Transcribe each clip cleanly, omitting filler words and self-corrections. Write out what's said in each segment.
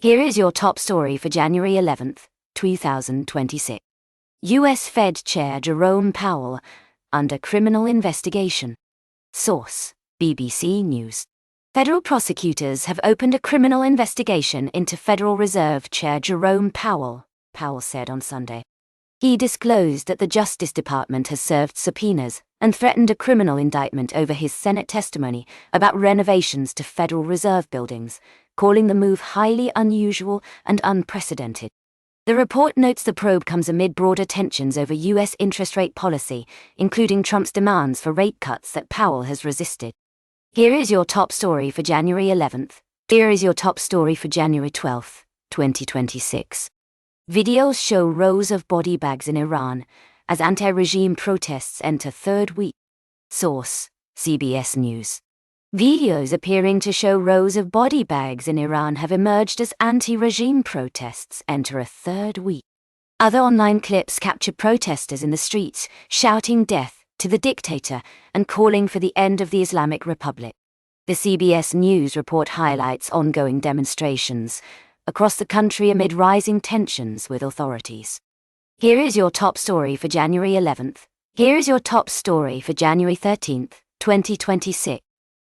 Here is your top story for January 11th, 2026. U.S. Fed Chair Jerome Powell under criminal investigation. Source: BBC News. Federal prosecutors have opened a criminal investigation into Federal Reserve Chair Jerome Powell, Powell said on Sunday. He disclosed that the Justice Department has served subpoenas and threatened a criminal indictment over his Senate testimony about renovations to Federal Reserve buildings, calling the move highly unusual and unprecedented. The report notes the probe comes amid broader tensions over U.S. interest rate policy, including Trump's demands for rate cuts that Powell has resisted. Here is your top story for January 11th. Here is your top story for January 12th, 2026. Videos show rows of body bags in Iran as anti-regime protests enter third week. Source: CBS News. Videos appearing to show rows of body bags in Iran have emerged as anti-regime protests enter a third week. Other online clips capture protesters in the streets shouting death to the dictator and calling for the end of the Islamic Republic. The CBS News report highlights ongoing demonstrations across the country amid rising tensions with authorities. Here is your top story for January 11th. Here is your top story for January 13th, 2026.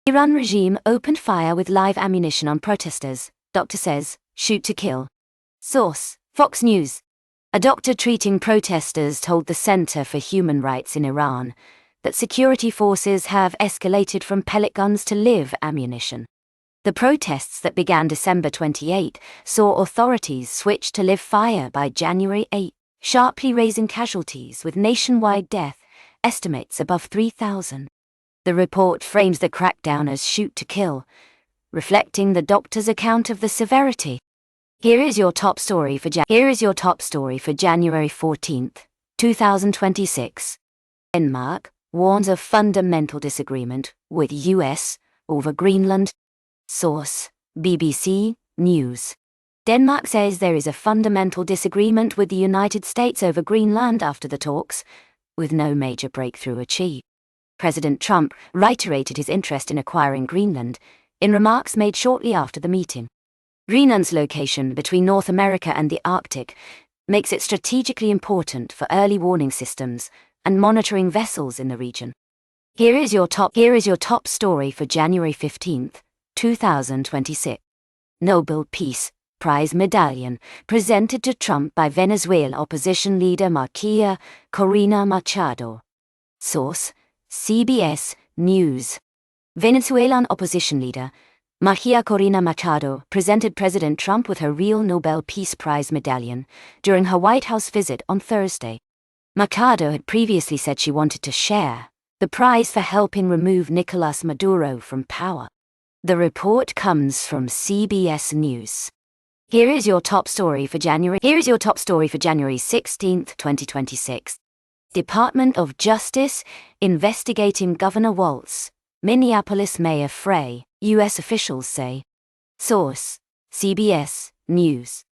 Iran regime opened fire with live ammunition on protesters, doctor says, shoot to kill. Source: Fox News. A doctor treating protesters told the Center for Human Rights in Iran that security forces have escalated from pellet guns to live ammunition. The protests that began December 28 saw authorities switch to live fire by January 8, sharply raising casualties with nationwide death estimates above 3,000. The report frames the crackdown as shoot to kill, reflecting the doctor's account of the severity. Here is your top story for January 14th, 2026. Denmark warns of fundamental disagreement with US over Greenland. Source: BBC News. Denmark says there is a fundamental disagreement with the United States over Greenland after the talks, with no major breakthrough achieved. President Trump reiterated his interest in acquiring Greenland in remarks made shortly after the meeting. Greenland's location between North America and the Arctic makes it strategically important for early warning systems and monitoring vessels in the region. Here is your top story for January 15th, 2026. Nobel Peace Prize medallion presented to Trump by Venezuelan opposition leader Maria Corina Machado. Source: CBS News. Venezuelan opposition leader Maria Corina Machado presented President Trump with her real Nobel Peace Prize medallion during her White House visit on Thursday. Machado had previously said she wanted to share the prize for helping remove Nicolas Maduro from power. The report comes from CBS News. Here is your top story for January 16th, 2026. Department of Justice investigating Governor Walz, Minneapolis Mayor Frey, U.S. officials say. Source: CBS News.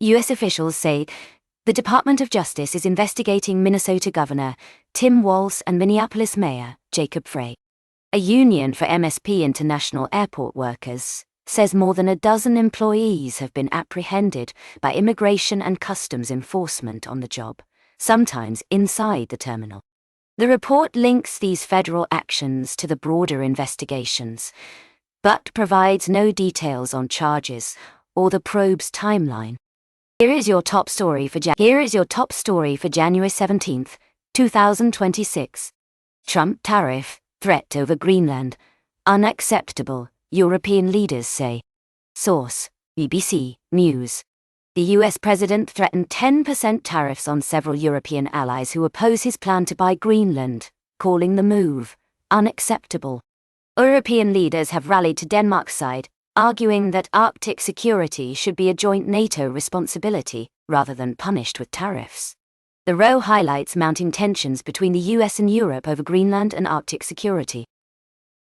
U.S. officials say the Department of Justice is investigating Minnesota Governor Tim Walz and Minneapolis Mayor Jacob Frey. A union for MSP International Airport Workers says more than a dozen employees have been apprehended by Immigration and Customs Enforcement on the job, sometimes inside the terminal. The report links these federal actions to the broader investigations, but provides no details on charges or the probe's timeline. Here is your top story for January 17th, 2026. Trump tariff threat over Greenland unacceptable, European leaders say. Source: BBC News. The US president threatened 10% tariffs on several European allies who oppose his plan to buy Greenland, calling the move unacceptable. European leaders have rallied to Denmark's side, arguing that Arctic security should be a joint NATO responsibility rather than punished with tariffs. The row highlights mounting tensions between the US and Europe over Greenland and Arctic security.